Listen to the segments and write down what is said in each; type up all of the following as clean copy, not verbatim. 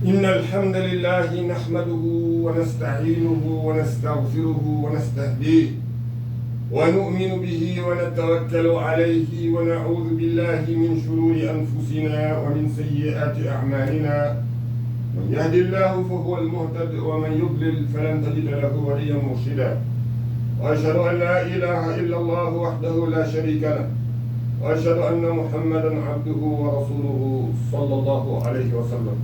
إن الحمد لله نحمده ونستعينه ونستغفره ونستهديه ونؤمن به ونتوكل عليه ونعوذ بالله من شرور أنفسنا ومن سيئات أعمالنا من يهد الله فهو المهتد ومن يضلل فلن تجد له وليا مرشدا وأشهد أن لا إله إلا الله وحده لا شريك له وأشهد أن محمدا عبده ورسوله صلى الله عليه وسلم.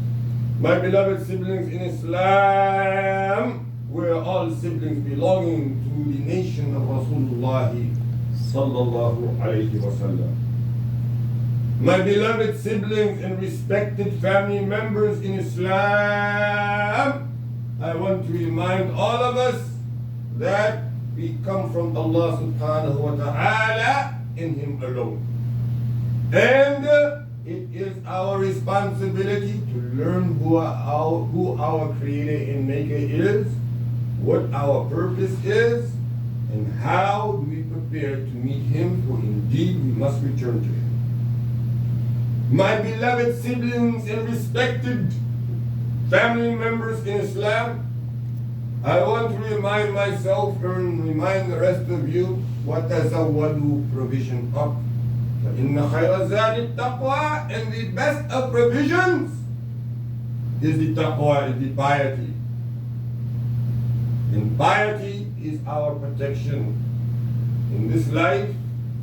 My beloved siblings in Islam, we are all siblings belonging to the nation of Rasulullah sallallahu alayhi wa sallam. My beloved siblings and respected family members in Islam, I want to remind all of us that we come from Allah subhanahu wa ta'ala in Him alone. And it is our responsibility to learn who our Creator and Maker is, what our purpose is, and how do we prepare to meet Him, for indeed we must return to Him. My beloved siblings and respected family members in Islam, I want to remind myself and remind the rest of you, وَتَزَوَّدُوا provision up. فَإِنَّ خَيْرَ الزَّادِ التَّقْوَى, and the best of provisions is the taqwa, is the piety. And piety is our protection in this life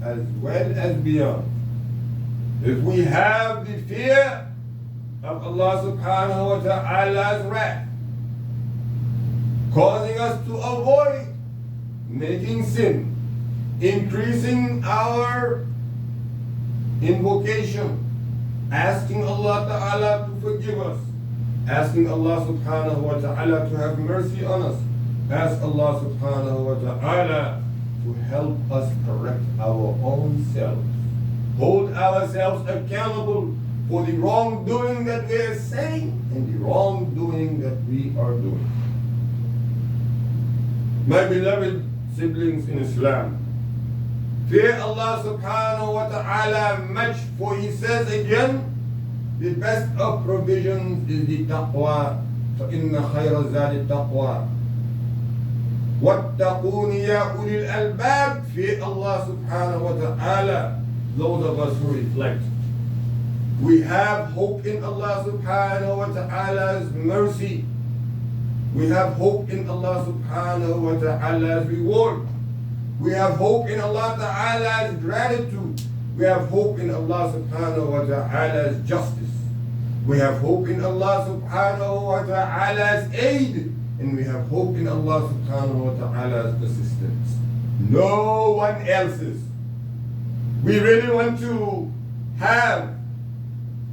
as well as beyond. If we have the fear of Allah subhanahu wa ta'ala's wrath, causing us to avoid making sin, increasing our invocation, asking Allah Ta'ala to forgive us, asking Allah subhanahu wa ta'ala to have mercy on us, ask Allah subhanahu wa ta'ala to help us correct our own selves, hold ourselves accountable for the wrongdoing that we are saying and the wrongdoing that we are doing. My beloved siblings in Islam, fear Allah subhanahu wa ta'ala much, for He says again, the best of provisions is the taqwa. فَإِنَّ خَيْرَ الزَّادِ التَّقْوَى وَاتَّقُونِ يَا أُولِي الْأَلْبَابِ. Fear Allah subhanahu wa ta'ala, those of us who reflect. We have hope in Allah subhanahu wa ta'ala's mercy. We have hope in Allah subhanahu wa ta'ala's reward. We have hope in Allah Ta'ala's gratitude. We have hope in Allah subhanahu wa ta'ala's justice. We have hope in Allah subhanahu wa ta'ala's aid. And we have hope in Allah subhanahu wa ta'ala's assistance. No one else's. We really want to have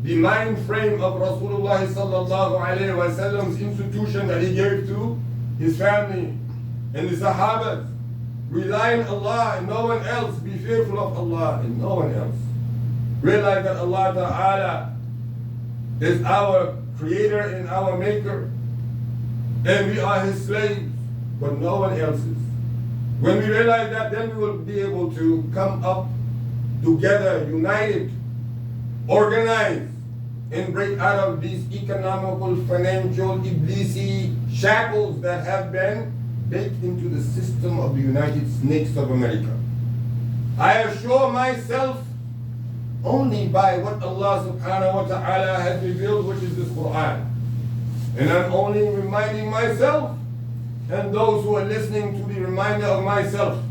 the mind frame of Rasulullah sallallahu alayhi wa sallam's institution that he gave to his family and the Sahabas. Rely on Allah and no one else. Be fearful of Allah and no one else. Realize that Allah Ta'ala is our Creator and our Maker, and we are His slaves, but no one else's. When we realize that, then we will be able to come up together, united, organized, and break out of these economical, financial, iblisi shackles that have been baked into the system of the United Snakes of America. I assure myself only by what Allah subhanahu wa ta'ala has revealed, which is this Quran. And I'm only reminding myself and those who are listening to the reminder of myself.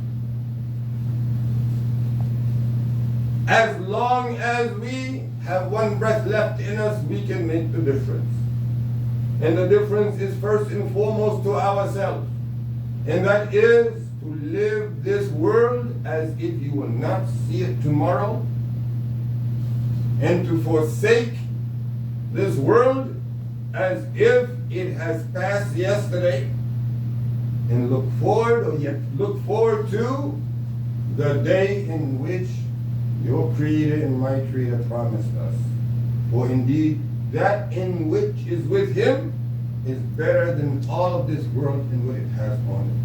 As long as we have one breath left in us, we can make the difference. And the difference is first and foremost to ourselves. And that is to live this world as if you will not see it tomorrow, and to forsake this world as if it has passed yesterday, and look forward to the day in which your Creator and my Creator promised us. For indeed, that in which is with Him is better than all of this world and what it has on it.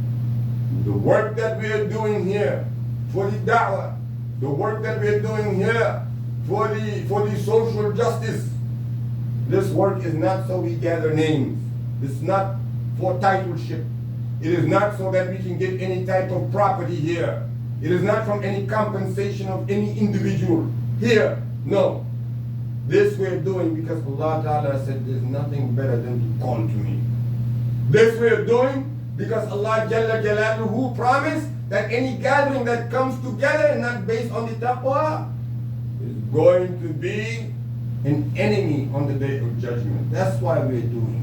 The work that we are doing here for the da'wah, the work that we are doing here for the social justice, This work is not so we gather names. It's not for titleship. It is not so that we can get any type of property here. It is not from any compensation of any individual here. No. This we're doing because Allah Ta'ala said there's nothing better than to call to me. This we're doing because Allah Jalla Jalaluhu promised that any gathering that comes together not based on the taqwa is going to be an enemy on the day of judgment. That's why we're doing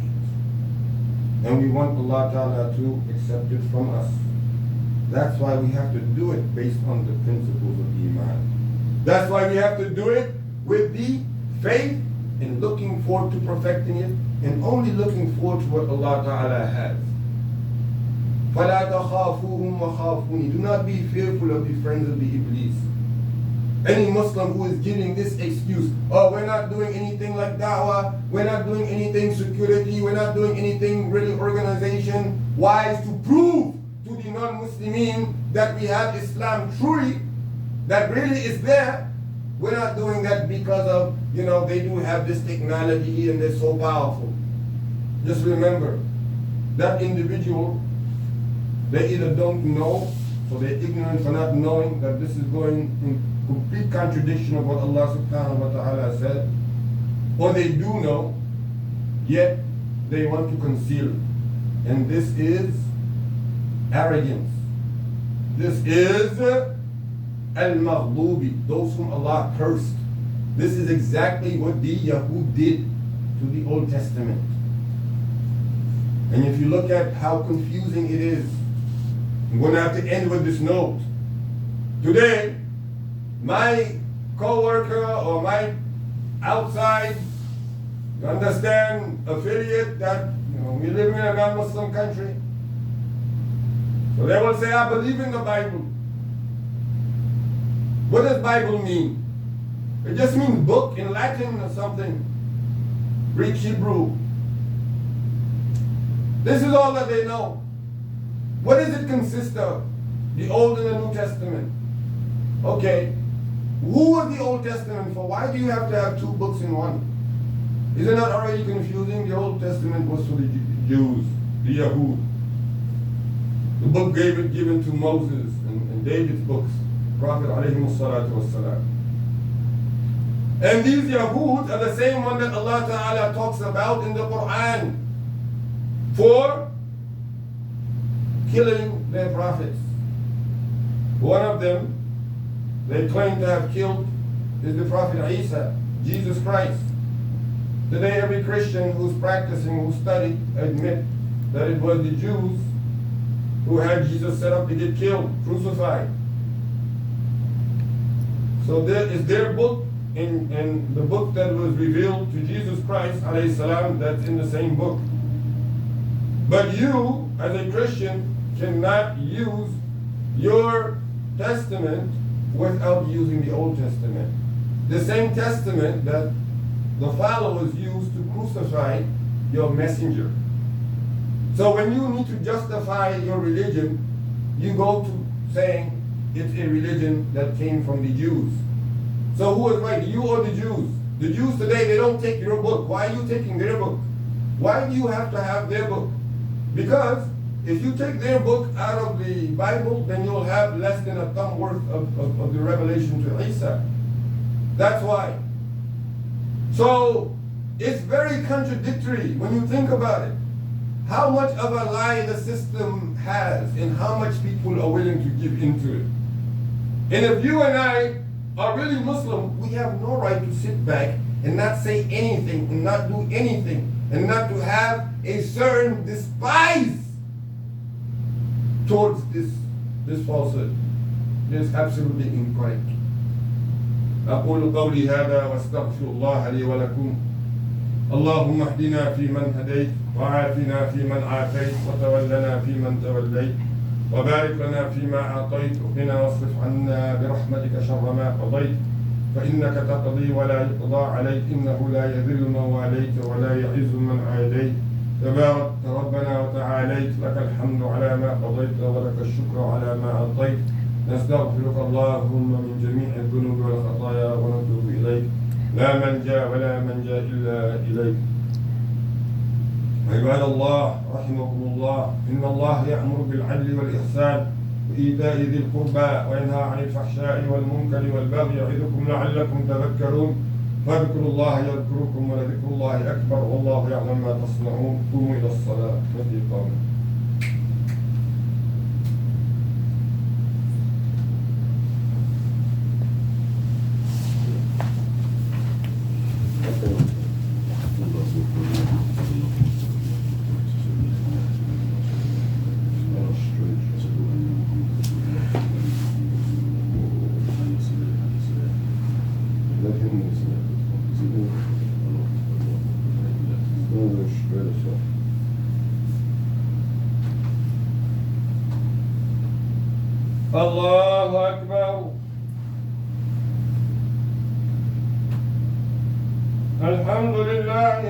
it. And we want Allah Ta'ala to accept it from us. That's why we have to do it based on the principles of Iman. That's why we have to do it with the faith and looking forward to perfecting it and only looking forward to what Allah Ta'ala has. فَلَا تَخَافُوهُمْ وَخَافُونِ. Do not be fearful of the friends of the Iblis. Any Muslim who is giving this excuse, oh, we're not doing anything like da'wah, we're not doing anything security, we're not doing anything really organization-wise to prove to the non-Muslimin that we have Islam truly, that really is there. We're not doing that because of, they do have this technology and they're so powerful. Just remember, that individual, they either don't know, or they're ignorant for not knowing that this is going in complete contradiction of what Allah subhanahu wa ta'ala said, or they do know, yet they want to conceal it. And this is arrogance. This is al-maghdubi, those whom Allah cursed. This is exactly what the Yahud did to the Old Testament. And if you look at how confusing it is, I'm going to have to end with this note. Today, my co-worker or my outside, you understand, affiliate that we live in a non-Muslim country. So they will say, I believe in the Bible. What does Bible mean? It just means book in Latin or something. Greek, Hebrew. This is all that they know. What does it consist of? The Old and the New Testament. Okay. Who was the Old Testament for? Why do you have to have two books in one? Is it not already confusing? The Old Testament was for the Jews, the Yahud. The book given to Moses and David's books, Prophet alayhi salatu wassalam. And these Yahud are the same one that Allah Ta'ala talks about in the Quran for killing their prophets. One of them they claim to have killed is the Prophet Isa, Jesus Christ. Today every Christian who's practicing, who studied, admit that it was the Jews who had Jesus set up to get killed, crucified. So there is their book, in the book that was revealed to Jesus Christ, alayhi salam, that's in the same book. But you, as a Christian, cannot use your testament without using the Old Testament. The same testament that the followers used to crucify your messenger. So when you need to justify your religion, you go to saying it's a religion that came from the Jews. So who is right, you or the Jews? The Jews today, they don't take your book. Why are you taking their book? Why do you have to have their book? Because if you take their book out of the Bible, then you'll have less than a thumb worth of the revelation to Isa. That's why. So it's very contradictory when you think about it. How much of a lie the system has and how much people are willing to give into it. And if you and I are really Muslim, we have no right to sit back and not say anything and not do anything and not to have a certain despise towards this falsehood. It is absolutely incorrect. أقول قولي هذا واستغفر الله لي ولكم. اللهم اهدنا فيمن هديت وعافنا فيمن عافيت وتولنا فيمن توليت وبارك لنا فيما أعطيت وقنا واصرف عنا برحمتك شر ما قضيت فإنك تقضي ولا يقضى عليك إنه لا يذل من واليت ولا يعز من عاديت تبارك ربنا وتعاليت لك الحمد على ما قضيت ولك الشكر على ما أعطيت نستغفرك اللهم من جميع الذنوب والخطايا ونتوب إليك لا ملجأ ولا منجا إلا إليك. عباد الله رحمكم الله، إن الله يأمر بالعدل والإحسان وإيتاء ذي القربى وينهى عن الفحشاء والمنكر والبغي يعظكم لعلكم تذكرون. فاذكروا الله يذكركم ولذكر الله أكبر والله يعلم ما تصنعون. قوموا إلى الصلاة التي قامت. الله أكبر. الحمد لله